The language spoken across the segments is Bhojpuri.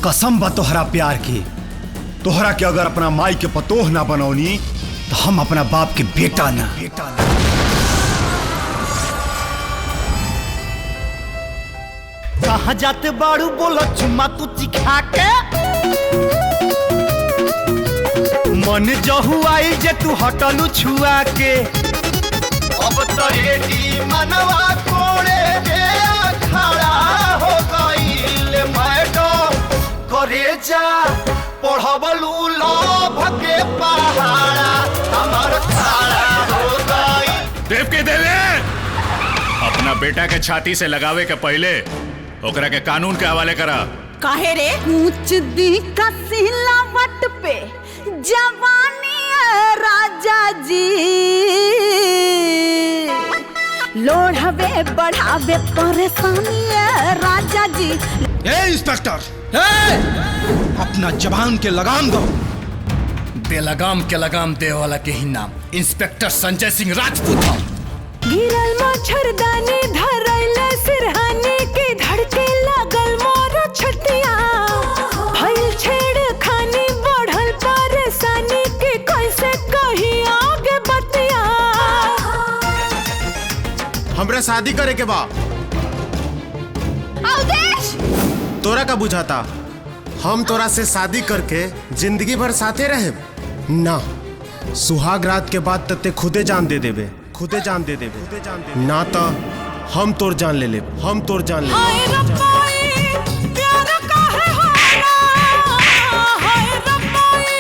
कसम बा तोहरा प्यार की। तोहरा के अगर अपना माई के पतोह ना बनौनी तो हम अपना बाप के बेटा ना। कहाँ जाते बाड़ू बोलो चुम्मा तू चिखा के। मन जहू आई जे तू हटलू छुआ के। अब तो रेडी मनवा कोड़े के खड़ा हो गईल मैडम करे जा पढ़बलू लोभ के पहाड़ा हमार खड़ा हो गईल। देव के देवे अपना बेटा के छाती से लगावे के पहले ओकरा के कानून के हवाले करा। काहे रे? ऊंच दी का सिलावट पे जवानी है राजा जी, लोढ़वे बढ़ावे परेशानी है राजा जी। ए इंस्पेक्टर, अपना जबान के लगाम दो। बेलगाम के लगाम दे वाला के ही नाम इंस्पेक्टर संजय सिंह राजपूत। गिरल मच्छरदानी धरैले सिरहानी की धड़के लगल मोर छतिया। भइल छेड़खानी बढ़ल परेशानी की कैसे कही आगे बतिया। हमरा शादी करे के बा। अवधेश तोरा का बुझाता हम तोरा से शादी करके जिंदगी भर साथे रहे ना। सुहाग रात के बाद तते खुदे जान दे देबे, खुदे जान दे देबे ना तो हम तोर जान ले ले, हम तोर जान ले। हाय रब्बाई प्यार काहे होला, हाय रब्बाई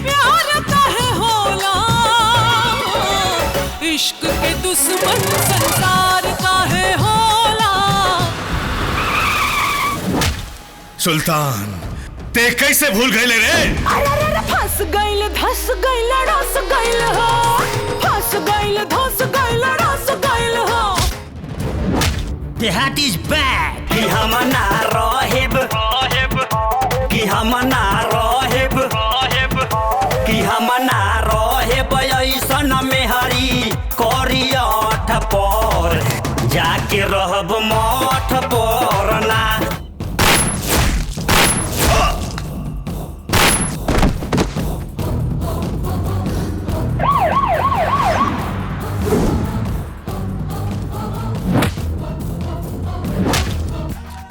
प्यार काहे होला। इश्क के दुश्मन संसार काहे होला। सुल्तान ते कैसे भूल गए रे? अरे फंस गइल धस गइल रस गइल हो, फंस गइल धस गइल रस गइल हो। That is bad. कि हम ना रहेब, कि हम ना रहेब, कि हम ना रहेब ऐसन मेहरी करियठ पर जाके रहब मठ पर ना।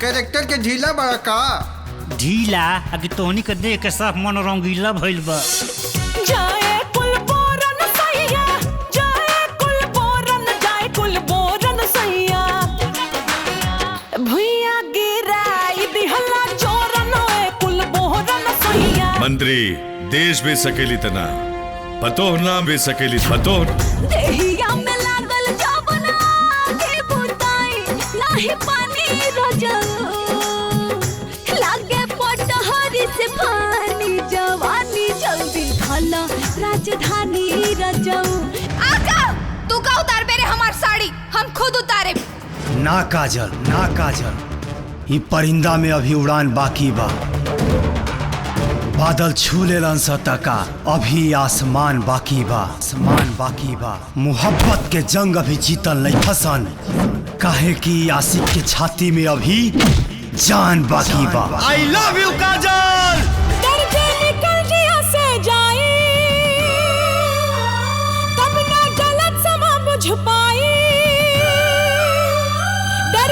कैरेक्टर के ढीला बड़ा का ढीला अगे तोहनी के देख के सब मन रंगीला भइल बा। जाए कुल बोरन सैया, जाए कुल बोरन, जाए कुल बोरन सैया। भुइया गिराई दिहला चोरन कुल बोरन सैया। मंत्री देश भी सकेली तना पतोह ना भी सकेली पतोह। देहिया में लागल जबना के बुताई नाही पानी रजऊ। लागे पटहरी से पानी जवानी जल्दी खाला राजधानी रजऊ। आका तू का उतार बेरे हमार साड़ी, हम खुद उतारे। ना काजल, ना काजल, ये परिंदा में अभी उड़ान बाकी बा। बादल छू लेलन सतका, अभी आसमान बाकी बा, आसमान बाकी बा। मोहब्बत के जंग अभी जीतल नहीं फसन, काहे कि आशिक के छाती में अभी जान बाकी बा। आई लव यू काजल। दर्द निकल जिया से जाए तब ना गलत समा बुझ पाई। डर